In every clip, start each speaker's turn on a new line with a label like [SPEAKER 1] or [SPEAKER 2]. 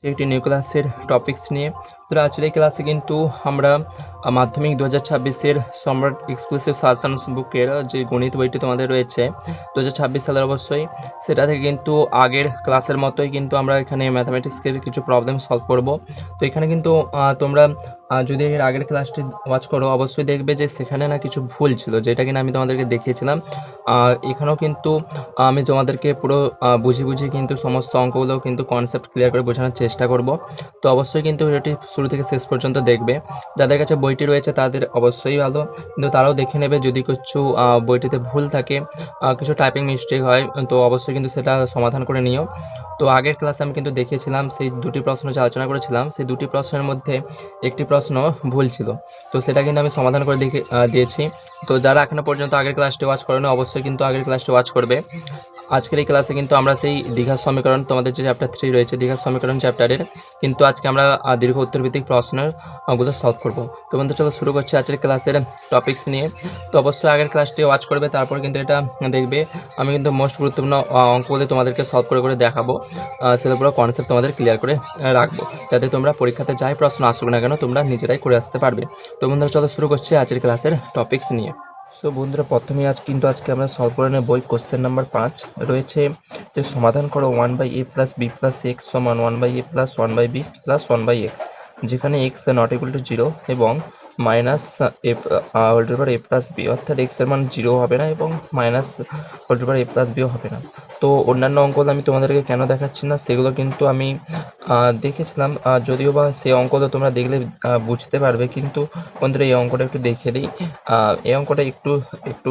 [SPEAKER 1] একটি নিউ ক্লাসের টপিকস নিয়ে। তো আজকের এই ক্লাসে কিন্তু আমরা মাধ্যমিক 2026-এর সম্রাট এক্সক্লুসিভ সাজেশনস বুকের যে গণিত বইটি তোমাদের রয়েছে 2026 সালের অবশ্যই, সেটা থেকে কিন্তু আগের ক্লাসের মতোই কিন্তু আমরা এখানে ম্যাথামেটিক্সের কিছু প্রবলেম সলভ করব। তো এখানে কিন্তু তোমরা যদি এর আগের ক্লাসটি ওয়াচ করো অবশ্যই দেখবে যে সেখানে না কিছু ভুল ছিল, যেটা কিনা আমি তোমাদেরকে দেখিয়েছিলাম। এখানেও কিন্তু আমি তোমাদেরকে পুরো বুঝিয়ে কিন্তু সমস্ত অঙ্কগুলো কিন্তু কনসেপ্ট ক্লিয়ার করে বোঝানোর চেষ্টা করব। তো অবশ্যই কিন্তু ভিডিওটি শুরু থেকে শেষ পর্যন্ত দেখবে। যাদের কাছে বইটি রয়েছে তাদের অবশ্যই ভালো, কিন্তু তারাও দেখে নেবে যদি কিছু বইটিতে ভুল থাকে, কিছু টাইপিং মিস্টেক হয়, তো অবশ্যই কিন্তু সেটা সমাধান করে নিও। তো আগের ক্লাসে আমি কিন্তু দেখিয়েছিলাম সেই দুটি প্রশ্ন যে আলোচনা করেছিলাম, সেই দুটি প্রশ্নের মধ্যে একটি প্রশ্ন ভুল ছিল, তো সেটা কিন্তু আমি সমাধান করে দিয়েছি। তো যারা এখনো পর্যন্ত আগের ক্লাসটি ওয়াচ করেনি অবশ্যই কিন্তু আগের ক্লাসটি ওয়াচ করবে। আজকের এই ক্লাসে কিন্তু আমরা সেই দীঘার সমীকরণ, তোমাদের যে চ্যাপ্টার 3 রয়েছে দীঘার সমীকরণ চ্যাপ্টারের, কিন্তু আজকে আমরা দীর্ঘ উত্তরভিত্তিক প্রশ্নের গুলো সলভ করব। তো বন্ধু চলো শুরু করছি আজকের ক্লাসের টপিকস নিয়ে। তো অবশ্যই আগের ক্লাসটি ওয়াচ করবে, তারপর কিন্তু এটা দেখবে। আমি কিন্তু মোস্ট গুরুত্বপূর্ণ অঙ্কগুলো তোমাদেরকে সলভ করে করে দেখাবো, সেগুলো পুরো কনসেপ্ট তোমাদের ক্লিয়ার করে রাখবো, যাতে তোমরা পরীক্ষাতে যাই প্রশ্ন আসুক না কেন তোমরা নিজেরাই করে আসতে পারবে। তো বন্ধুরা চলো শুরু করছি আজকের ক্লাসের টপিকস নিয়ে। সো বন্ধুরা প্রথমে আজকে আমরা সলভ করে নেব বই কোশ্চেন নাম্বার 5 রয়েছে, যে সমাধান করো 1/a plus B plus x সমান 1/a plus 1/b plus 1/x, যেখানে এক্স নট ইকুয়াল টু 0 এবং minus f whole to power a plus b, অর্থাৎ এক্স এর মান 0 হবে না এবং minus whole to power a plus বিও হবে না। তো অন্যান্য অঙ্কগুলো আমি তোমাদেরকে কেন দেখাচ্ছি না, সেগুলো কিন্তু আমি দেখেছিলাম, যদিও বা সেই অঙ্কগুলো তোমরা দেখলে বুঝতে পারবে, কিন্তু বন্ধুরা এই অঙ্কটা একটু দেখে দিই। এই অঙ্কটা একটু একটু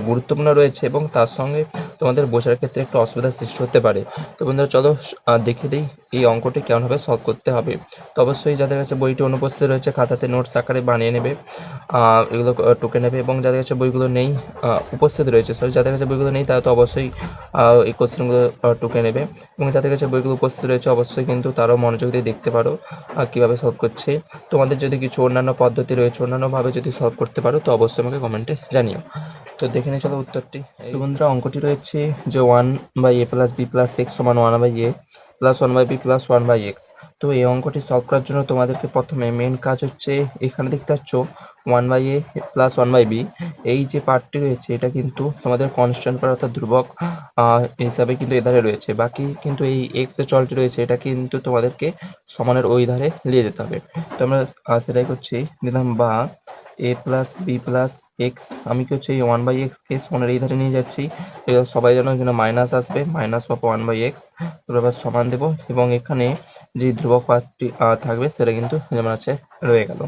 [SPEAKER 1] গুরুত্বপূর্ণ রয়েছে এবং তার সঙ্গে তোমাদের বোঝার ক্ষেত্রে একটু অসুবিধার সৃষ্টি হতে পারে। তো বন্ধুরা চলো দেখে দিই এই অঙ্কটি কেমনভাবে সলভ করতে হবে। তো অবশ্যই যাদের কাছে বইটি অনুপস্থিত রয়েছে খাতাতে নোটস আকারে বানিয়ে নেবে, এগুলো টুকে নেবে, এবং যাদের কাছে বইগুলো নেই উপস্থিত রয়েছে, সরি যাদের কাছে বইগুলো নেই তারা তো অবশ্যই এই কোশ্চেনগুলো টুকে নেবে, এবং যাদের কাছে বইগুলো উপস্থিত রয়েছে অবশ্যই কিন্তু তারাও মনোযোগ দিয়ে দেখতে পারো কীভাবে সলভ করছে। তোমাদের যদি কিছু অন্যান্য পদ্ধতি রয়েছে, অন্যান্যভাবে যদি সলভ করতে পারো তো অবশ্যই আমাকে কমেন্টে জানিও। তো দেখে নিয়ে চলো উত্তরটি। তো বন্ধুরা অঙ্কটি রয়েছে যে 1/a plus B plus x সমান 1/a plus 1/b plus 1/x। তো এই অঙ্কটি সলভ করার জন্য তোমাদেরকে প্রথমে মেন কাজ হচ্ছে, এখানে দেখতে পাচ্ছ 1/a প্লাস 1/b, এই যে পার্টটি রয়েছে এটা কিন্তু তোমাদের কনস্ট্যান্ট পার্ট অর্থাৎ ধ্রুবক হিসাবে কিন্তু এধারে রয়েছে, বাকি কিন্তু এই এক্স যে চলটি রয়েছে এটা কিন্তু তোমাদেরকে সমানের ওই ধারে নিয়ে যেতে হবে। তো আমরা সেটাই করছি, দিলাম বা এ প্লাস বি প্লাস এক্স, আমি কি হচ্ছে এই 1/xকে সমানের এই ধারে নিয়ে যাচ্ছি, সবাই যেন এখানে মাইনাস আসবে, মাইনাস অফ 1/x, এবার সমান দেবো, এবং এখানে যে ধ্রুবক পার্টটি থাকবে সেটা কিন্তু যেমন আছে রয়ে গেল।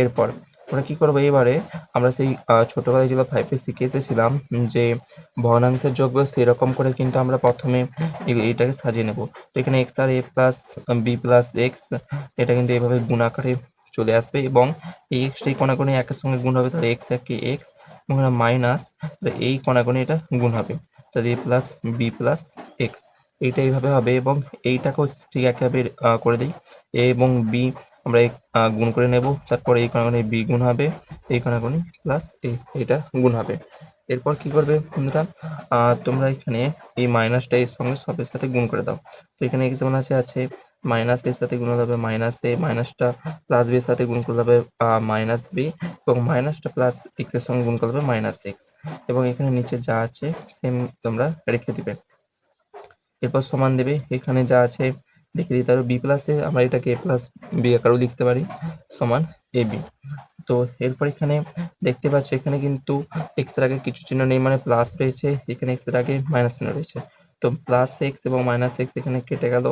[SPEAKER 1] এরপর আমরা কী করবো, এবারে আমরা সেই ছোটোবেলায় যেগুলো 5-এ শিখে এসেছিলাম যে ভগ্নাংশের যোগ সেই রকম করে কিন্তু আমরা প্রথমে এইটাকে সাজিয়ে নেব। তো এখানে এক্স আর এ প্লাস বি প্লাস এক্স, এটা কিন্তু এভাবে গুণ আকারে চলে আসবে, এবং এই এক্সটাই কোনাকুনি একের সঙ্গে গুণ হবে, তাহলে এক্স একে এক্স, এবং মাইনাস এই কোনাকুনি এটা গুণ হবে, তাহলে এ প্লাস বি প্লাস এক্স, এইটা এইভাবে হবে, এবং এইটাকেও ঠিক একইভাবে করে দিই, এ এবং বি আমরা গুণ করে নেব, তারপর এই কোনাকুনি বি গুণ হবে, এই কোনাকুনি প্লাস এইটা গুণ হবে। এরপর কি করবে বন্ধুরা, তোমরা এখানে এই মাইনাসটা এর সঙ্গে সবের সাথে গুণ করে দাও। তো এখানে এক্স যেমন আছে মাইনাস এর সাথে গুণ হবে মাইনাস এ, মাইনাসটা প্লাস বি এর সাথে গুণ করলে হবে মাইনাস বি, এবং মাইনাসটা প্লাস এক্স এর সঙ্গে গুণ করলে হবে মাইনাস এক্স, এবং এখানে নিচে যা আছে সেম তোমরা রেখে দিবে। এরপর সমান দেবে, এখানে যা আছে দেখে দিতে পারো, বি প্লাসে আমরা এটাকে এ প্লাস বি আকারেও লিখতে পারি, সমান এ বি। তো এরপর এখানে দেখতে পাচ্ছ এখানে কিন্তু এক্স এর আগে কিছু চিহ্ন নেই, মানে প্লাস রয়েছে, এখানে এক্স এর আগে মাইনাস চিহ্ন রয়েছে, তো প্লাস এক্স এবং মাইনাস এক্স এখানে কেটে গেল।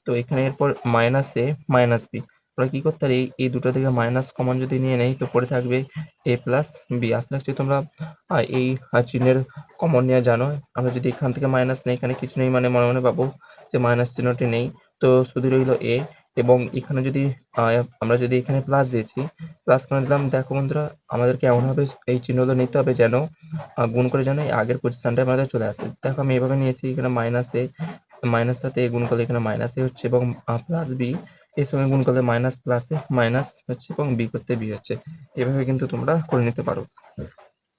[SPEAKER 1] তো এখানে এরপর মাইনাস এ মাইনাস বি, আমরা কি করতে পারি এই দুটো থেকে মাইনাস কমন যদি নিয়ে নেই তো পড়ে থাকবে এ প্লাস বি। আশা রাখছি তোমরা এই চিহ্নের কমন নেওয়া জানো। আমরা যদি এখান থেকে মাইনাস নেই, এখানে কিছু নেই, মানে মনে মনে পাবো যে মাইনাস চিহ্নটি নেই, তো শুধু রইল এ, এবং এখানে যদি আমরা যদি এখানে প্লাস দিয়েছি, প্লাস কেন দিলাম দেখো বন্ধুরা, আমাদেরকে এমনভাবে এই চিহ্নগুলো নিতে হবে যেন গুণ করে যেন এই আগের পজিশনটা আমাদের চলে আসে। দেখো আমি এভাবে নিয়েছি, এখানে মাইনাস এ, মাইনাস সাথে এ গুণ করলে এখানে মাইনাস এ হচ্ছে, এবং প্লাস বি এর সঙ্গে গুণ করলে মাইনাস প্লাস এ মাইনাস হচ্ছে, এবং বি করতে বি হচ্ছে, এভাবে কিন্তু তোমরা করে নিতে পারো।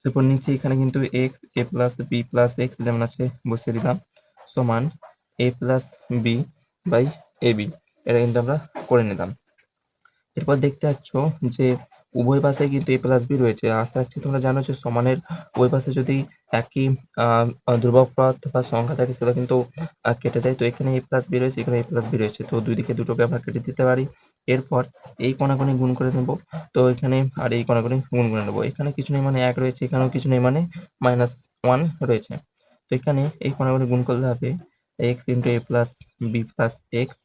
[SPEAKER 1] এরপর নিচে এখানে কিন্তু x A plus B plus x যেমন আছে বসিয়ে দিলাম, সমান A plus B by A B. এটা কিন্তু আমরা করে নিলাম। এরপর দেখতে পাচ্ছ যে উভয় পাশে কিন্তু a প্লাস বি রয়েছে। আশা রাখছি তোমরা জানো যে সমানের উভয় পাশে যদি একই ধ্রুবক পদ বা সংখ্যা থাকে সেটা কিন্তু কেটে যায়। তো এখানে a প্লাস বি রয়েছে, এখানে a প্লাস বি রয়েছে, তো দুই দিকে দুটোকে আমরা কেটে দিতে পারি। এরপর এই কোণাকুণি গুণ করে নেব। তো এখানে আর এই কোণাকুণি গুণ করে নেব। এখানে কিছু নেই মানে 1 রয়েছে, এখানেও কিছু নেই মানে -1 রয়েছে। তো এখানে এই কোণাকুণি গুণ করলে হবে x × a plus B plus x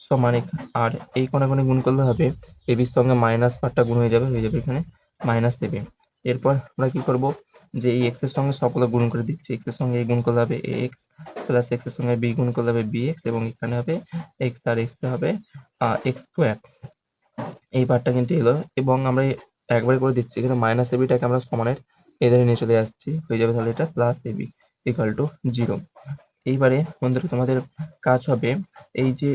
[SPEAKER 1] সমান আর এই কোণাকুণি গুণ করলে হবে ab এর সঙ্গে মাইনাস পার্টটা গুণ হয়ে যাবে এখানে -ab। এরপর আমরা কি করব যে এই x এর সঙ্গে সবগুলো গুণ করে দিচ্ছি। x এর সঙ্গে a গুণ করলে হবে ax প্লাস x এর সঙ্গে b গুণ করলে হবে bx এবং এখানে হবে x আর x এ হবে x স্কয়ার। এই পার্টটা কিন্তু এলো এবং আমরা একবারে করে দিচ্ছি। এখানে -ab-টাকে আমরা সমানের এধারে নিয়ে চলে আসছি, হয়ে যাবে তাহলে এটা +ab = 0। এইবারে বন্ধুরা তোমাদের কাজ হবে এই যে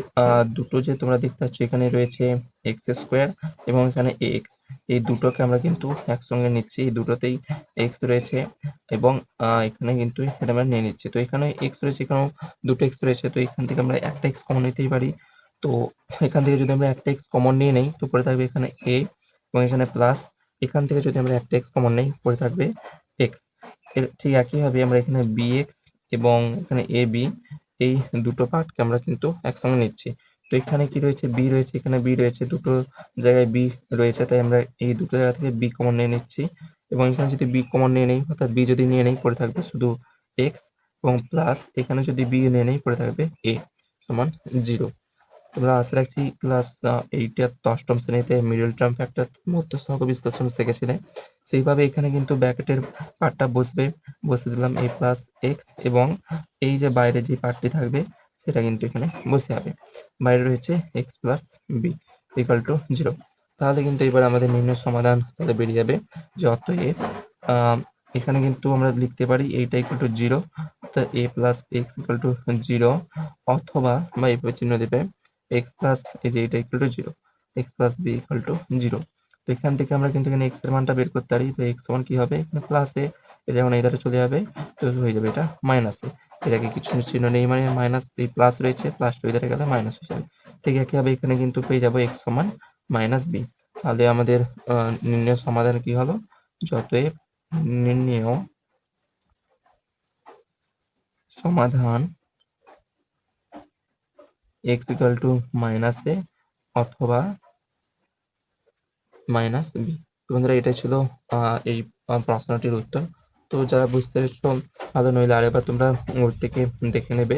[SPEAKER 1] দুটো যে তোমরা দেখতে পাচ্ছ এখানে রয়েছে x² এবং এখানে ax, এই দুটোকে আমরা কিন্তু একসঙ্গে নিচ্ছি। এই দুটোতেই x রয়েছে এবং এখানে কিন্তু এটা আমরা নিয়ে নিচ্ছি। তো এখানে x রয়েছে, এখানেও দুটো x রয়েছে, তো এখান থেকে আমরা একটা x কমন নিতেই পারি। তো এখান থেকে যদি আমরা একটা x কমন নিয়ে নেই তো পড়ে থাকবে এখানে a এবং এখানে প্লাস, এখান থেকে যদি আমরা একটা x কমন নেই পড়ে থাকবে x। এর ঠিক একইভাবে আমরা এখানে bx এবং এখানে ab, এই দুটো পার্টকে আমরা কিন্তু একসঙ্গে নিচ্ছি। তো এখানে কি রয়েছে b রয়েছে, এখানে b রয়েছে, দুটো জায়গায় b রয়েছে, তাই আমরা এই দুটো জায়গা থেকে b কমন নিয়ে নিচ্ছি এবং এখানে যদি b কমন নিয়ে নেই অর্থাৎ b যদি নিয়ে নেই পড়ে থাকবে শুধু x এবং প্লাস এখানে যদি b নিয়ে নেই পড়ে থাকবে a সমান 0। তোমরা আশা রাখছি ক্লাস 8 অষ্টম শ্রেণীতে মিডল টার্ম ফ্যাক্টর মধ্য সহগ বিশ্লেষণ শিখেছিলে। সেইভাবে এখানে কিন্তু ব্র্যাকেটের পার্টটা বসে দিলাম a প্লাস এক্স এবং এই যে বাইরে যে পার্টটি থাকবে সেটা কিন্তু এখানে বসে যাবে। বাইরে রয়েছে x প্লাস বি = 0। তাহলে কিন্তু এবার আমাদের নির্ণয় সমাধান তাহলে বেরিয়ে যাবে যে অতএব এখানে কিন্তু আমরা লিখতে পারি এইটা = 0, অর্থাৎ a প্লাস এক্স = 0 অথবা বা এভাবে চিহ্ন দেবে x প্লাস এই যে এটা = 0, x প্লাস b = 0। তো এখান থেকে আমরা কিন্তু এখানে x এর মানটা বের করতে পারি। তো x সমান কি হবে, এখানে প্লাসে এটা যখন এই ধারে চলে যাবে তো হয়ে যাবে এটা মাইনাসে। এটাকে কিছু চিহ্ন নেই মানে মাইনাস, এই প্লাস রয়েছে, প্লাসটা ওই ধারে গেলে মাইনাস হয়ে যাবে। ঠিক একইভাবে এখানে কিন্তু পেয়ে যাবো x সমান -b। তাহলে আমাদের নির্ণয় সমাধান কি হলো, অতএব নির্ণেয় সমাধান x = -a অথবা -b। তো বন্ধুরা এটাই ছিল এই প্রশ্নটির উত্তর। তো যারা বুঝতে পেরেছো ভালো, নইলে আরেকবার তোমরা ওর থেকে দেখে নেবে।